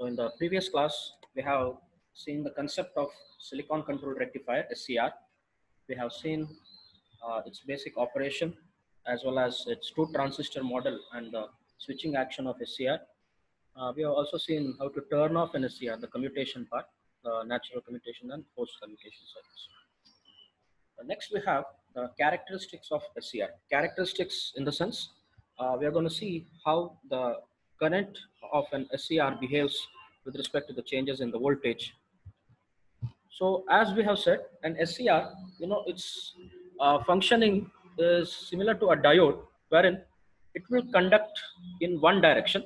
So in the previous class, we have seen the concept of silicon control rectifier, SCR. We have seen its basic operation as well as its two transistor model and the switching action of SCR. We have also seen how to turn off an SCR, the commutation part, the natural commutation and post commutation circuits. Next, we have the characteristics of SCR. Characteristics in the sense, we are going to see how the current of an SCR behaves with respect to the changes in the voltage. So as we have said, an SCR, its functioning is similar to a diode, wherein it will conduct in one direction,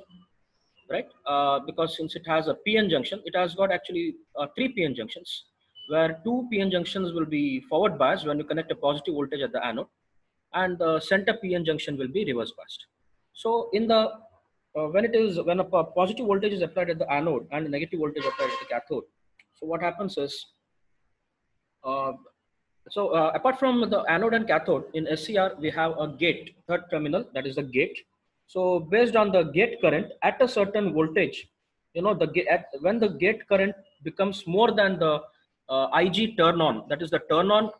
right? Because since it has a PN junction, it has got actually three PN junctions, where two PN junctions will be forward biased when you connect a positive voltage at the anode, and the center PN junction will be reverse biased. So in the when a positive voltage is applied at the anode and a negative voltage applied at the cathode, so what happens is apart from the anode and cathode, in SCR we have a gate, third terminal, that is the gate. So based on the gate current at a certain voltage, when the gate current becomes more than the IG turn on, that is the turn on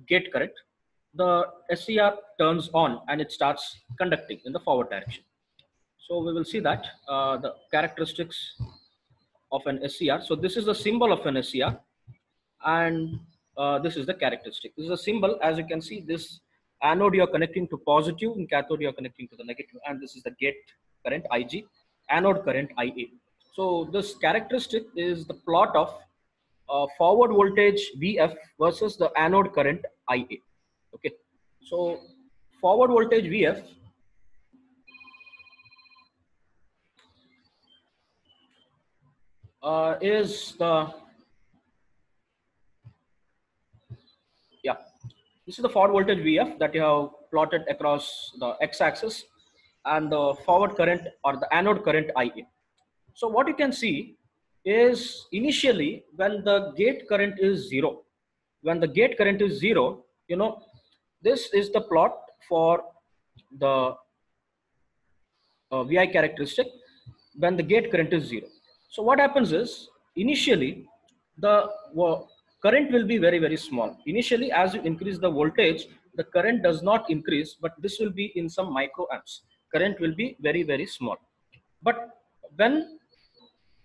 gate current, the SCR turns on and it starts conducting in the forward direction. So we will see that the characteristics of an SCR. So this is the symbol of an SCR, and this is the characteristic. This is a symbol. As you can see, this anode you are connecting to positive, and cathode you are connecting to the negative, and this is the gate current IG, anode current IA. So this characteristic is the plot of forward voltage VF versus the anode current IA. Okay, so forward voltage VF is the this is the forward voltage VF that you have plotted across the x-axis, and the forward current or the anode current IA. So what you can see is initially when the gate current is zero, this is the plot for the VI characteristic when the gate current is zero. So what happens is initially the current will be very, very small. Initially, as you increase the voltage, the current does not increase, but this will be in some microamps. Current will be very, very small. But when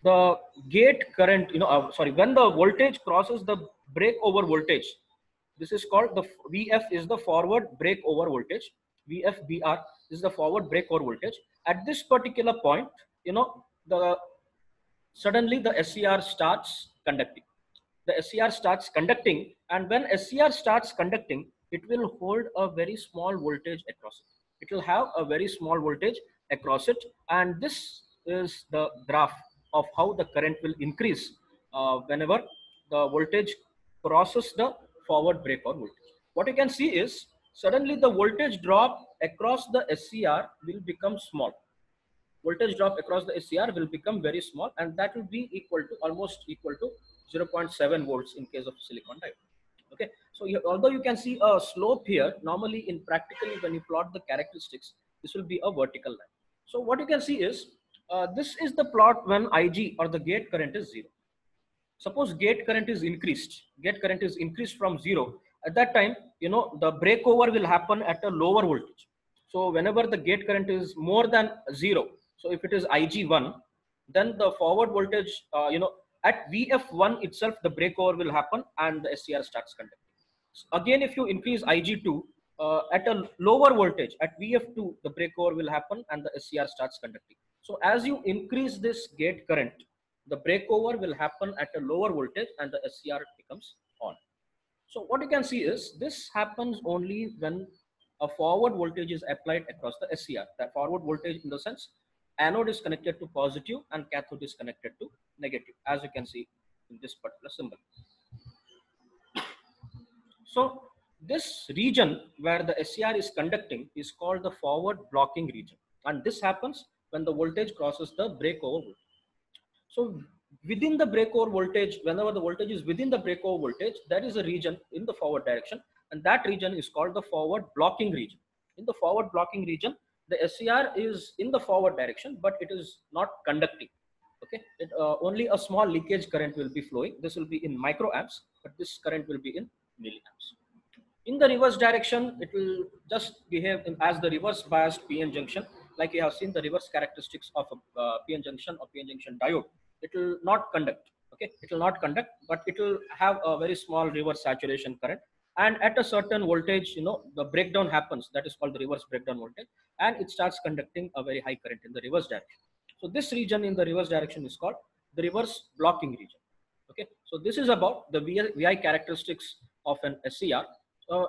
the gate current, when the voltage crosses the breakover voltage, this is called the VF is the forward breakover voltage. VFBR is the forward breakover voltage. At this particular point, suddenly the SCR starts conducting. The SCR starts conducting, and when SCR starts conducting, it will hold a very small voltage across it. It will have a very small voltage across it, and this is the graph of how the current will increase whenever the voltage crosses the forward breakover voltage. What you can see is suddenly the voltage drop across the SCR will become small. Voltage drop across the SCR will become very small, and that will be almost equal to 0.7 volts in case of silicon diode. Okay, so although you can see a slope here, normally in practically when you plot the characteristics, this will be a vertical line. So what you can see is this is the plot when IG or the gate current is zero. Suppose gate current is increased from zero. At that time, the breakover will happen at a lower voltage. So whenever the gate current is more than zero, so if it is IG1, then the forward voltage, at VF1 itself, the breakover will happen and the SCR starts conducting. So again, if you increase IG2 at a lower voltage, at VF2, the breakover will happen and the SCR starts conducting. So as you increase this gate current, the breakover will happen at a lower voltage and the SCR becomes on. So what you can see is this happens only when a forward voltage is applied across the SCR. That forward voltage in the sense anode is connected to positive and cathode is connected to negative, as you can see in this particular symbol. So this region where the SCR is conducting is called the forward blocking region, and this happens when the voltage crosses the breakover voltage. So within the breakover voltage, whenever the voltage is within the breakover voltage, there is a region in the forward direction, and that region is called the forward blocking region. In the forward blocking region, the SCR is in the forward direction, but it is not conducting. Okay, only a small leakage current will be flowing. This will be in microamps, but this current will be in milliamps. In the reverse direction, it will just behave as the reverse biased PN junction. Like you have seen the reverse characteristics of a PN junction or PN junction diode. It will not conduct. Okay, it will not conduct, but it will have a very small reverse saturation current. And at a certain voltage, the breakdown happens. That is called the reverse breakdown voltage, and it starts conducting a very high current in the reverse direction. So this region in the reverse direction is called the reverse blocking region. Okay, so this is about the VI characteristics of an SCR.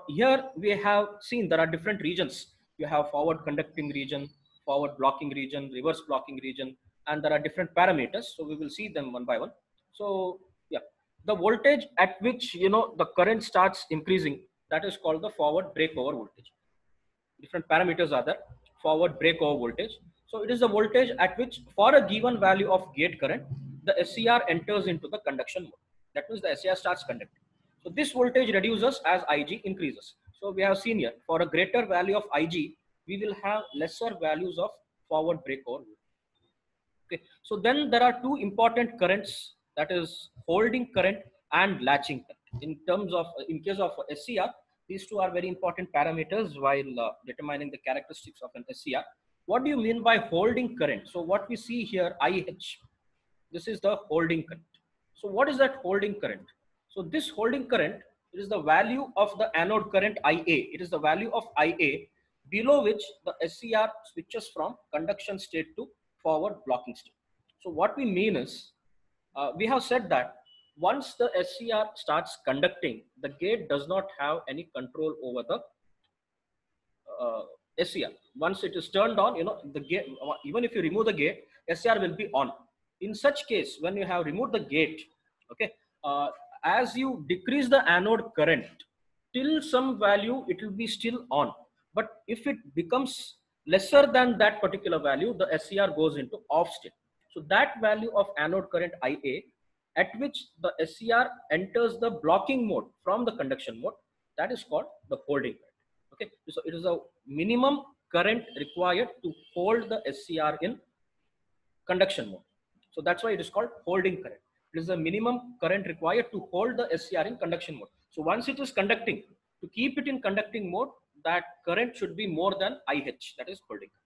Here we have seen there are different regions. You have forward conducting region, forward blocking region, reverse blocking region, and there are different parameters. So we will see them one by one. So yeah, the voltage at which the current starts increasing, that is called the forward breakover voltage. Different parameters are there. Forward breakover voltage. So it is the voltage at which, for a given value of gate current, the SCR enters into the conduction mode. That means the SCR starts conducting. So this voltage reduces as Ig increases. So we have seen here, for a greater value of Ig, we will have lesser values of forward breakover. Okay. So then there are two important currents, that is holding current and latching current. In case of SCR, these two are very important parameters while determining the characteristics of an SCR. What do you mean by holding current? So what we see here, IH, this is the holding current. So what is that holding current? So this holding current, it is the value of the anode current IA. It is the value of IA below which the SCR switches from conduction state to forward blocking state. So what we mean is, we have said that once the SCR starts conducting, the gate does not have any control over the SCR. Once it is turned on, the gate, even if you remove the gate, SCR will be on. In such case, when you have removed the gate, okay, as you decrease the anode current till some value, it will be still on. But if it becomes lesser than that particular value, the SCR goes into off state. So that value of anode current IA, at which the SCR enters the blocking mode from the conduction mode, that is called the holding current. Okay, so it is a minimum current required to hold the SCR in conduction mode. So that's why it is called holding current. It is the minimum current required to hold the SCR in conduction mode. So once it is conducting, to keep it in conducting mode, that current should be more than IH, that is holding current.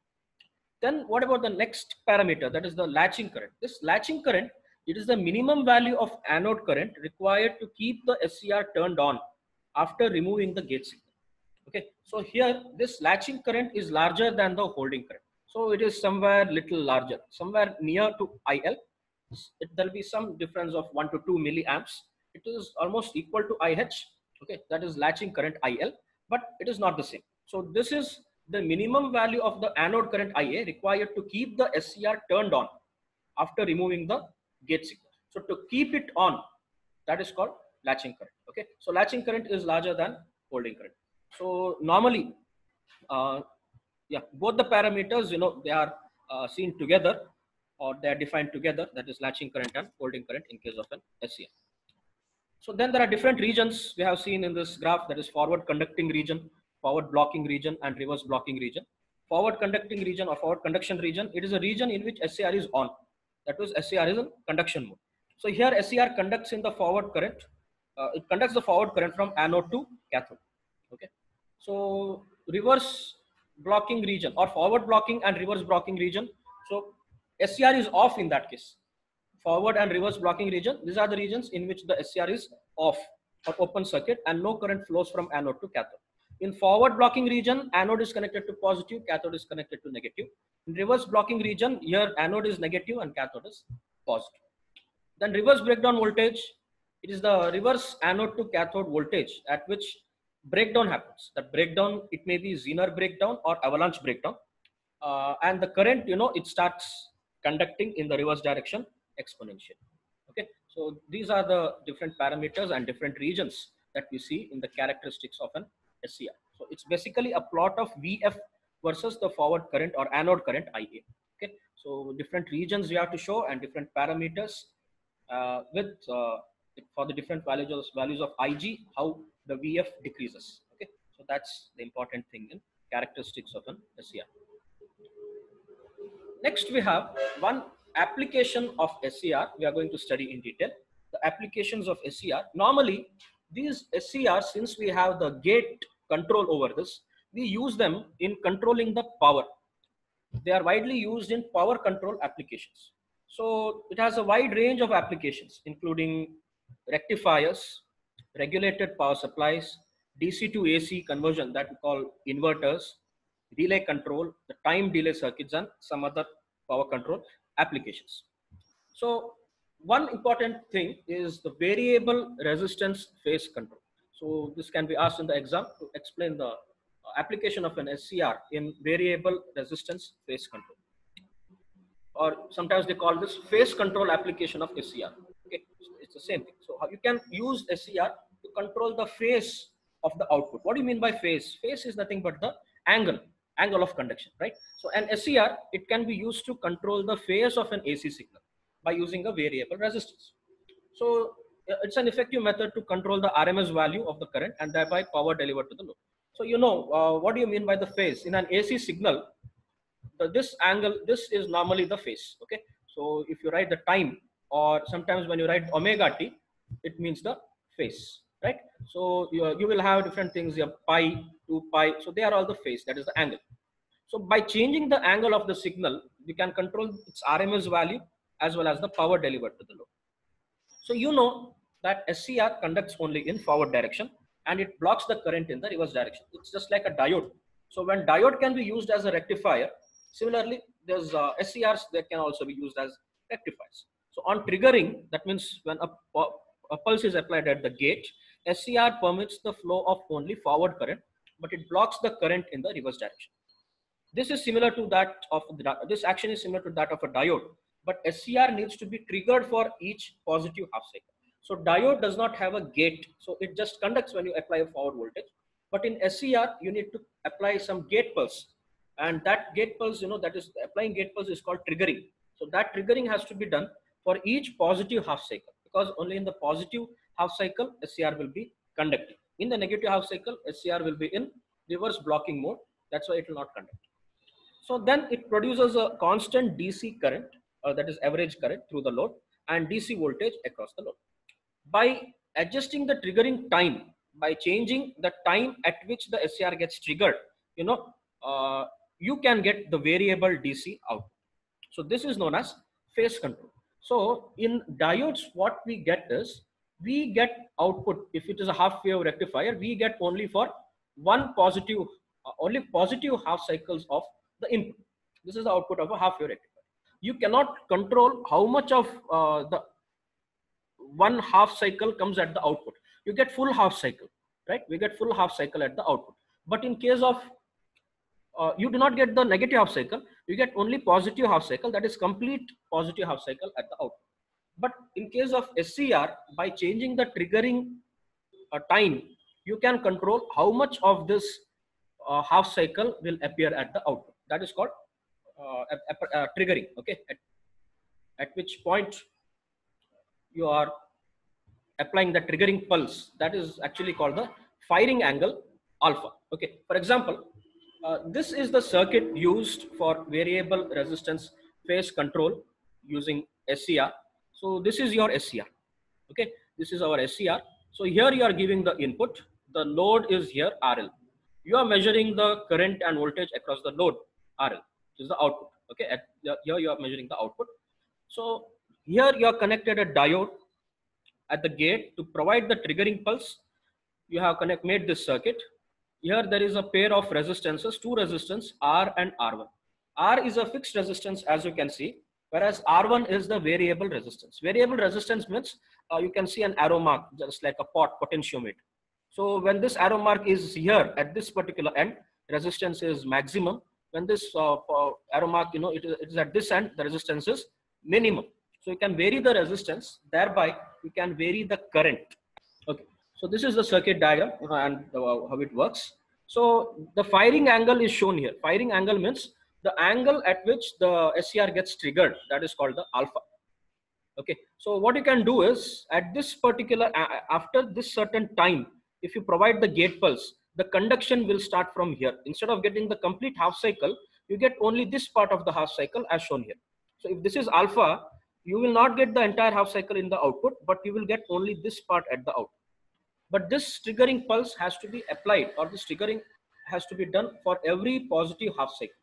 Then what about the next parameter, that is the latching current? This latching current, it is the minimum value of anode current required to keep the SCR turned on after removing the gate signal. Okay, so here this latching current is larger than the holding current. So it is somewhere little larger, somewhere near to IL. There will be some difference of 1 to 2 milliamps. It is almost equal to IH. Okay, that is latching current IL, but it is not the same. So this is the minimum value of the anode current IA required to keep the SCR turned on after removing the gate signal. So to keep it on, that is called latching current. Okay, so latching current is larger than holding current. So normally, yeah, both the parameters, they are seen together, or they are defined together. That is latching current and holding current in case of an SCR. So then there are different regions we have seen in this graph. That is forward conducting region, forward blocking region, and reverse blocking region. Forward conducting region or forward conduction region, it is a region in which SCR is on. That was SCR is in conduction mode. So here SCR conducts in the forward current. It conducts the forward current from anode to cathode. Okay. So reverse blocking region or forward blocking and reverse blocking region. So SCR is off in that case. Forward and reverse blocking region, these are the regions in which the SCR is off or open circuit and no current flows from anode to cathode. In forward blocking region, anode is connected to positive, cathode is connected to negative. In reverse blocking region, here anode is negative and cathode is positive. Then reverse breakdown voltage, it is the reverse anode to cathode voltage at which breakdown happens. That breakdown, it may be Zener breakdown or avalanche breakdown. And the current, it starts conducting in the reverse direction exponentially. Okay, so these are the different parameters and different regions that we see in the characteristics of an SCR. So it's basically a plot of VF versus the forward current or anode current IA. Okay, so different regions we have to show and different parameters for the different values of IG, how the VF decreases. Okay, so that's the important thing in characteristics of an SCR. Next, we have one application of SCR, we are going to study in detail. The applications of SCR. Normally, these SCR, since we have the gate control over this, we use them in controlling the power. They are widely used in power control applications. So it has a wide range of applications, including rectifiers, regulated power supplies, DC to AC conversion that we call inverters, relay control, the time delay circuits, and some other power control applications. So one important thing is the variable resistance phase control. So this can be asked in the exam to explain the application of an SCR in variable resistance phase control, or sometimes they call this phase control application of SCR. Okay, it's the same thing. So you can use SCR to control the phase of the output. What do you mean by phase? Phase is nothing but the angle of conduction, right? So an SCR, it can be used to control the phase of an AC signal by using a variable resistance. So it's an effective method to control the RMS value of the current and thereby power delivered to the load. So what do you mean by the phase? In an AC signal, this angle, this is normally the phase. Okay, so if you write the time, or sometimes when you write omega t, it means the phase, right? So you will have different things, you have pi, 2 pi, so they are all the phase, that is the angle. So by changing the angle of the signal, you can control its RMS value as well as the power delivered to the load. So you know that SCR conducts only in forward direction and it blocks the current in the reverse direction. It's just like a diode. So when diode can be used as a rectifier, similarly, there's SCRs that can also be used as rectifiers. So on triggering, that means when a pulse is applied at the gate, SCR permits the flow of only forward current, but it blocks the current in the reverse direction. This is similar to that of this action is similar to that of a diode, but SCR needs to be triggered for each positive half cycle. So diode does not have a gate, so it just conducts when you apply a forward voltage. But in SCR, you need to apply some gate pulse, and that gate pulse, that is applying gate pulse is called triggering. So that triggering has to be done for each positive half cycle, because only in the positive half cycle SCR will be conducting. In the negative half cycle, SCR will be in reverse blocking mode. That's why it will not conduct. So then it produces a constant DC current, that is average current through the load, and DC voltage across the load. By adjusting the triggering time, by changing the time at which the SCR gets triggered, you can get the variable DC output. So this is known as phase control. So in diodes, what we get is, we get output. If it is a half wave rectifier, we get only for only positive half cycles of the input. This is the output of a half wave rectifier. You cannot control how much of the one half cycle comes at the output. You get full half cycle, right? We get full half cycle at the output. But in case of you do not get the negative half cycle, you get only positive half cycle, that is complete positive half cycle at the output. But in case of SCR, by changing the triggering time, you can control how much of this half cycle will appear at the output. That is called triggering. Okay, at which point you are applying the triggering pulse, that is actually called the firing angle alpha. Okay, for example, this is the circuit used for variable resistance phase control using SCR. So this is your SCR. Okay, this is our SCR. So here you are giving the input, the load is here RL. You are measuring the current and voltage across the load RL, which is the output. Okay, here you are measuring the output. So here you are connected a diode at the gate to provide the triggering pulse. You have made this circuit. Here there is a pair of resistances, two resistance R and R1. R is a fixed resistance, as you can see, whereas R1 is the variable resistance. Variable resistance means you can see an arrow mark, just like a potentiometer. So when this arrow mark is here at this particular end, resistance is maximum. When this arrow mark, it is at this end, the resistance is minimum. So you can vary the resistance, thereby you can vary the current. Okay, so this is the circuit diagram and how it works. So the firing angle is shown here. Firing angle means the angle at which the SCR gets triggered, that is called the alpha. Okay, so what you can do is, at this particular, after this certain time, if you provide the gate pulse, the conduction will start from here. Instead of getting the complete half cycle, you get only this part of the half cycle as shown here. So if this is alpha, you will not get the entire half cycle in the output, but you will get only this part at the output. But this triggering pulse has to be applied, or this triggering has to be done for every positive half cycle.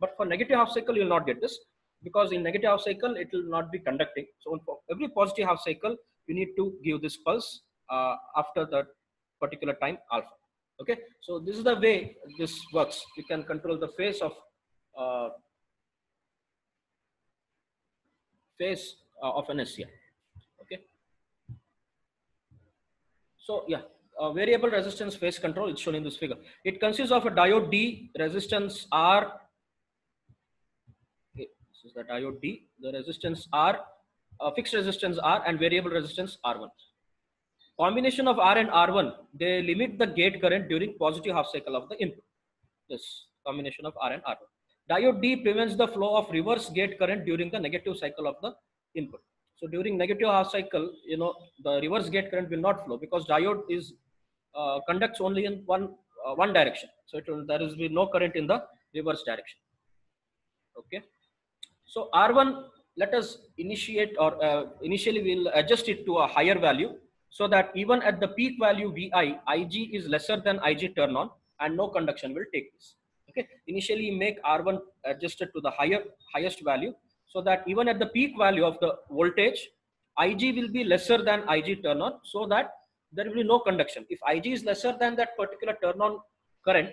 But for negative half cycle, you will not get this, because in negative half cycle, it will not be conducting. So for every positive half cycle, you need to give this pulse after that particular time alpha. Okay, so this is the way this works. You can control the phase of uh, an SCR. Okay. So yeah, variable resistance phase control is shown in this figure. It consists of a diode D, resistance R. Okay, this is the diode D, the resistance R, fixed resistance R, and variable resistance R1. Combination of R and R1, they limit the gate current during positive half cycle of the input. This combination of R and R1. Diode D prevents the flow of reverse gate current during the negative cycle of the input. So during negative half cycle, the reverse gate current will not flow, because diode is conducts only in one direction. So there will be no current in the reverse direction. Okay. So R1, let us initiate, or initially we'll adjust it to a higher value, so that even at the peak value Vi, Ig is lesser than Ig turn on, and no conduction will take place. Okay. Initially make R1 adjusted to the highest value, so that even at the peak value of the voltage, Ig will be lesser than Ig turn on, so that there will be no conduction. If Ig is lesser than that particular turn on current,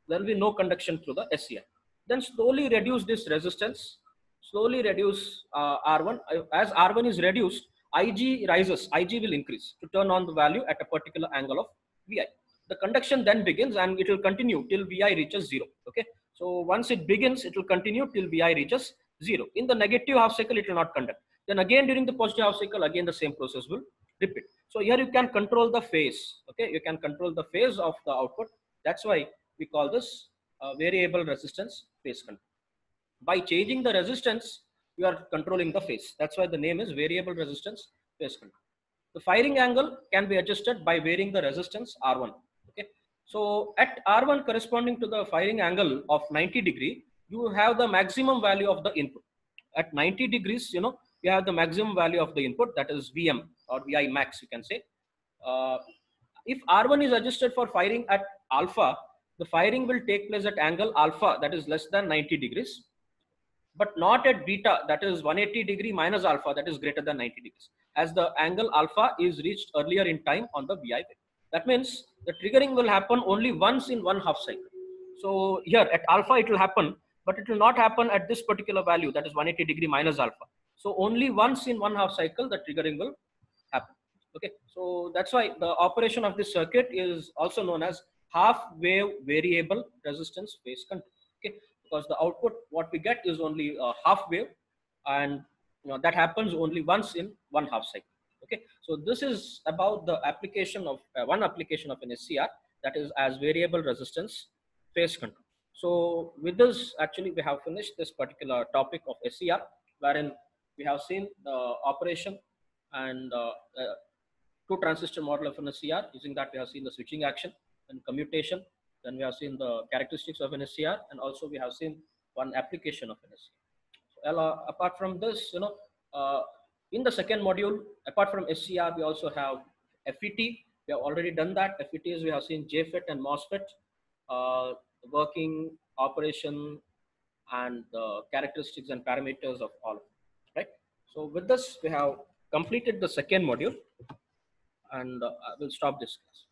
there will be no conduction through the SCR. Then slowly reduce this resistance, slowly reduce R1. As R1 is reduced, Ig rises, Ig will increase to turn on the value at a particular angle of Vi. The conduction then begins, and it will continue till Vi reaches 0. Okay. So once it begins, it will continue till Vi reaches 0. In the negative half cycle, it will not conduct. Then again during the positive half cycle, again the same process will repeat. So here you can control the phase. Okay. You can control the phase of the output. That's why we call this variable resistance phase control. By changing the resistance, you are controlling the phase. That's why the name is variable resistance phase control. The firing angle can be adjusted by varying the resistance R1. Okay. So at R1 corresponding to the firing angle of 90 degree, you have the maximum value of the input. At 90 degrees, you have the maximum value of the input, that is VM or Vi max, you can say. If R1 is adjusted for firing at alpha, the firing will take place at angle alpha, that is less than 90 degrees, but not at beta, that is 180 degree minus alpha, that is greater than 90 degrees, as the angle alpha is reached earlier in time on the Vi wave. That means the triggering will happen only once in one half cycle. So here at alpha it will happen, but it will not happen at this particular value, that is 180 degree minus alpha. So only once in one half cycle the triggering will happen. Okay, so that's why the operation of this circuit is also known as half wave variable resistance phase control. Okay, because the output what we get is only a half wave, and that happens only once in one half cycle. Okay, so this is about the application of one application of an SCR, that is as variable resistance phase control. So with this, actually we have finished this particular topic of SCR, wherein we have seen the operation and two transistor model of an SCR. Using that, we have seen the switching action and commutation. Then we have seen the characteristics of an SCR, and also we have seen one application of an SCR. So, apart from this, in the second module, apart from SCR, we also have FET. We have already done that. FETs, we have seen JFET and MOSFET, working, operation, and the characteristics and parameters of all of them, right? So with this, we have completed the second module, and I will stop this class.